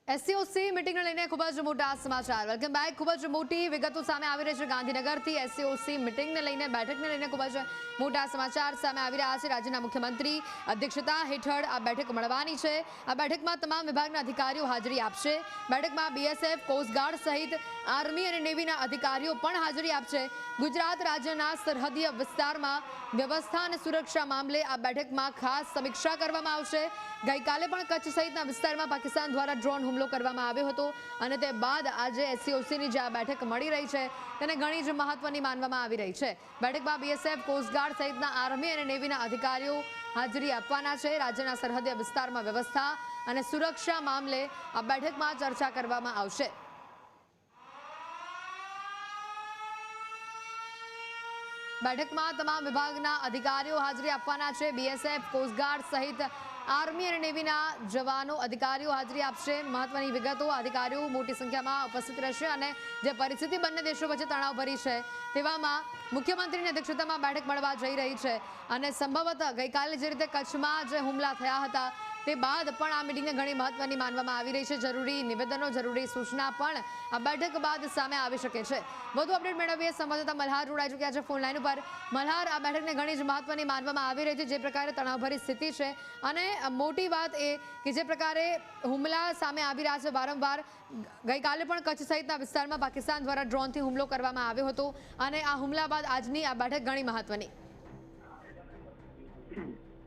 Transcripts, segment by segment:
એસસીઓસી મીટિંગને લઈને ખૂબ જ મોટા સમાચાર વેલકમ બેક ખૂબ જ મોટી વિગતો સામે આવી રહી છે ગાંધીનગરથી એસસીઓસી મીટિંગને લઈને બેઠકને લઈને ખૂબ જ મોટા સમાચાર સામે આવી રહ્યા છે રાજ્યના મુખ્યમંત્રી અધ્યક્ષતા હેઠળ આ બેઠક મળવાની છે આ બેઠકમાં તમામ વિભાગના અધિકારીઓ હાજરી આપશે બેઠકમાં બીએસએફ કોસ્ટગાર્ડ સહિત આર્મી અને નેવીના અધિકારીઓ પણ હાજરી આપશે ગુજરાત રાજ્યના સરહદીય વિસ્તારમાં વ્યવસ્થા અને સુરક્ષા મામલે આ બેઠકમાં ખાસ સમીક્ષા કરવામાં આવશે ગઈકાલે પણ કચ્છ સહિતના વિસ્તારમાં પાકિસ્તાન દ્વારા ડ્રોન હુમલો કરવામાં આવ્યો હતો અને તે બાદ આજે એસસીઓસીની જે આ બેઠક મળી રહી છે તેને ઘણી જ મહત્વની માનવામાં આવી રહી છે બેઠકમાં બીએસએફ કોસ્ટગાર્ડ સહિતના આર્મી અને નેવીના અધિકારીઓ હાજરી આપવાના છે રાજ્યના સરહદીય વિસ્તારમાં વ્યવસ્થા અને સુરક્ષા મામલે આ બેઠકમાં ચર્ચા કરવામાં આવશે બેઠકમાં તમામ વિભાગના અધિકારીઓ હાજરી આપવાના છે બીએસએફ કોસ્ટગાર્ડ સહિત આર્મી અને નેવીના જવાનો અધિકારીઓ હાજરી આપશે મહત્વની વિગતો અધિકારીઓ મોટી સંખ્યામાં ઉપસ્થિત રહેશે અને જે પરિસ્થિતિ બંને દેશો વચ્ચે તણાવભરી છે તેવામાં મુખ્યમંત્રીની અધ્યક્ષતામાં બેઠક મળવા જઈ રહી છે અને સંભવતઃ ગઈકાલે જે રીતે કચ્છમાં જે હુમલા થયા હતા તે બાદ પણ આ મીટિંગને ઘણી મહત્વની માનવામાં આવી રહી છે જરૂરી નિવેદનો જરૂરી સૂચના પણ આ બેઠક બાદ સામે આવી શકે છે વધુ અપડેટ મેળવીએ સંવાદદાતા મલ્હાર જોડાઈ ચૂક્યા છે ફોન લાઈન ઉપર મલ્હાર આ બેઠકને ઘણી જ મહત્વની માનવામાં આવી રહી છે જે પ્રકારે તણાવભરી સ્થિતિ છે અને મોટી વાત એ કે જે પ્રકારે હુમલા સામે આવી રહ્યા છે વારંવાર ગઈકાલે પણ કચ્છ સહિતના વિસ્તારમાં પાકિસ્તાન દ્વારા ડ્રોનથી હુમલો કરવામાં આવ્યો હતો અને આ હુમલા બાદ આજની આ બેઠક ઘણી મહત્વની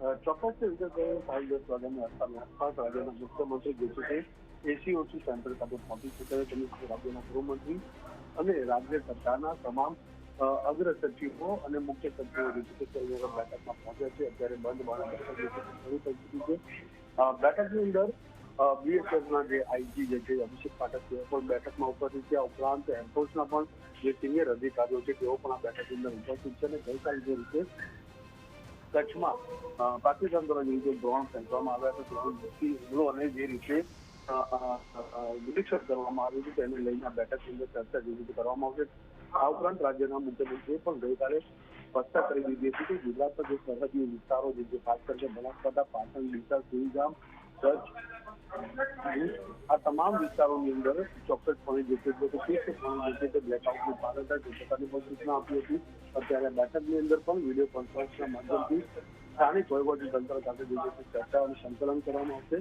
ચોક્કસ રીતે 10:30 વાગ્યાની આસપાસ રાજ્યના મુખ્યમંત્રી જે છે તે એસસીઓસી સેન્ટર ખાતે પહોંચી ચૂક્યા છે તેમની રાજ્યના ગૃહમંત્રી અને રાજ્ય સરકારના તમામ અગ્ર સચિવો અને મુખ્ય સચિવો જે છે તે બેઠકમાં પહોંચ્યા છે અત્યારે બંધ બારણે બેઠક શરૂ થઈ ચૂકી છે બેઠકની અંદર બીએસએફના જે આઈજી જે છે અભિષેક પાઠક તેઓ પણ બેઠકમાં ઉપસ્થિત છે ઉપરાંત એરફોર્સના પણ જે સિનિયર અધિકારીઓ છે તેઓ પણ આ બેઠકની અંદર ઉપસ્થિત છે અને ગઈકાલે જે રીતે કચ્છમાં પાકિસ્તાન દ્વારા જે રીતે ડ્રોન ફેંકવામાં આવ્યા હતા તેનો હુમલો અને જે રીતે નિરીક્ષણ કરવામાં આવ્યું હતું તેને લઈને આ બેઠકની અંદર ચર્ચા જે રીતે કરવામાં આવશે આ ઉપરાંત રાજ્યના મુખ્યમંત્રીએ પણ ગઈકાલે સ્પષ્ટતા કરી દીધી હતી કે ગુજરાતના જે સરહદી વિસ્તારો જે ખાસ કરીને બનાસકાંઠા પાટણ ડીસા સુઈગામ કચ્છ આ તમામ વિસ્તારોની અંદર ચોક્કસપણે જે છે તે બ્લેકઆઉટની પાલન થાય તે પ્રકારની પણ સૂચના આપી હતી અત્યારે બેઠકની અંદર પણ વિડીયો કોન્ફરન્સના માધ્યમથી સ્થાનિક વહીવટી તંત્ર સાથે જે છે ચર્ચા અને સંકલન કરવામાં આવશે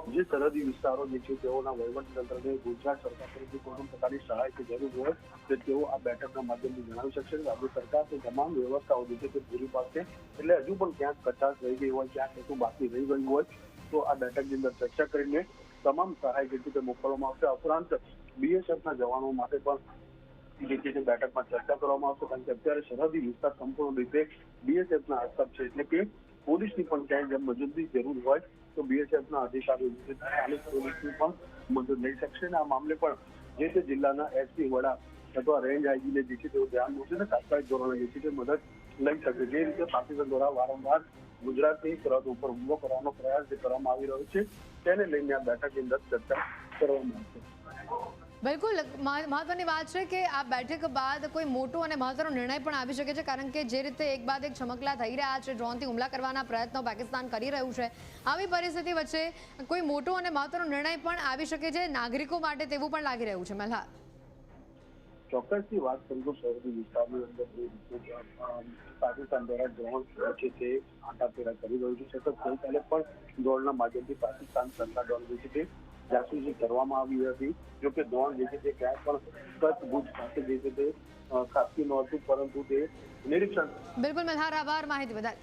જે સરહદી વિસ્તારો જે છે તેઓના વહીવટી તંત્રને ગુજરાત સરકાર તરફથી કોઈ પણ પ્રકારની સહાયની જરૂર હોય તો તેઓ આ બેઠકના માધ્યમથી જણાવી શકશે રાજ્ય સરકાર તે તમામ વ્યવસ્થાઓ જે છે તે પૂરી પાડશે એટલે હજુ પણ ક્યાંક કચાશ રહી ગઈ હોય ક્યાંક કશું બાકી રહી ગયું હોય તો આ બેઠકની અંદર ચર્ચા કરીને તમામ સહાય જે છે તે મોકલવામાં આવશે ઉપરાંત બીએસએફના જવાનો માટે પણ જે છે તે બેઠકમાં ચર્ચા કરવામાં આવશે કારણ કે અત્યારે સરહદી વિસ્તાર સંપૂર્ણ રીતે બીએસએફના હસ્તક છે એટલે કે પોલીસની પણ ક્યાંય જેમ મદદની જરૂર હોય તો બીએસએફના અધિકારીઓ જે છે સ્થાનિક પોલીસની પણ મદદ લઈ શકશે અને આ મામલે પણ જે તે જિલ્લાના એસપી વડા અથવા રેન્જ આઈજીને જે છે તેઓ ધ્યાન મૂકશે અને તાત્કાલિક ધોરણે જે છે તે મદદ લઈ શકે જે રીતે પાકિસ્તાન દ્વારા વારંવાર ગુજરાતની સરહદ ઉપર હુમલો કરવાનો પ્રયાસ જે કરવામાં આવી રહ્યો છે તેને લઈને આ બેઠકની અંદર ચર્ચા કરવામાં આવશે બિલકુલ મહત્વની વાત છે કે આ બેઠક બાદ કોઈ મોટો અને મહત્વનો નિર્ણય પણ આવી શકે છે કારણ કે જે રીતે એક બાદ એક ચમકલા થઈ રહ્યા છે ડ્રોનથી હુમલા કરવાના પ્રયત્નો પાકિસ્તાન કરી રહ્યું છે આવી પરિસ્થિતિ વચ્ચે કોઈ મોટો અને મહત્વનો નિર્ણય પણ આવી શકે છે નાગરિકો માટે તેવું પણ લાગી રહ્યું છે મલ્હાર ચોક્કસથી વાત કરીએ તો સરહદી વિસ્તારની અંદર જે રીતે પાકિસ્તાન દ્વારા ડ્રોન છે તે આંટાફેરા કરી રહ્યું છે સતત ગઈકાલે પણ ડ્રોનના માધ્યમથી પાકિસ્તાન સરકાર દ્વારા જે છે તે જાસૂસી કરવામાં આવી હતી જોકે ડ્રોન જે છે તે ક્યાંય પણ કચ્છ ભુજ પાસે જે છે તે ખાસી નહોતું પરંતુ તે નિરીક્ષણ બિલકુલ મલ્હાર આભાર માહિતી બદલ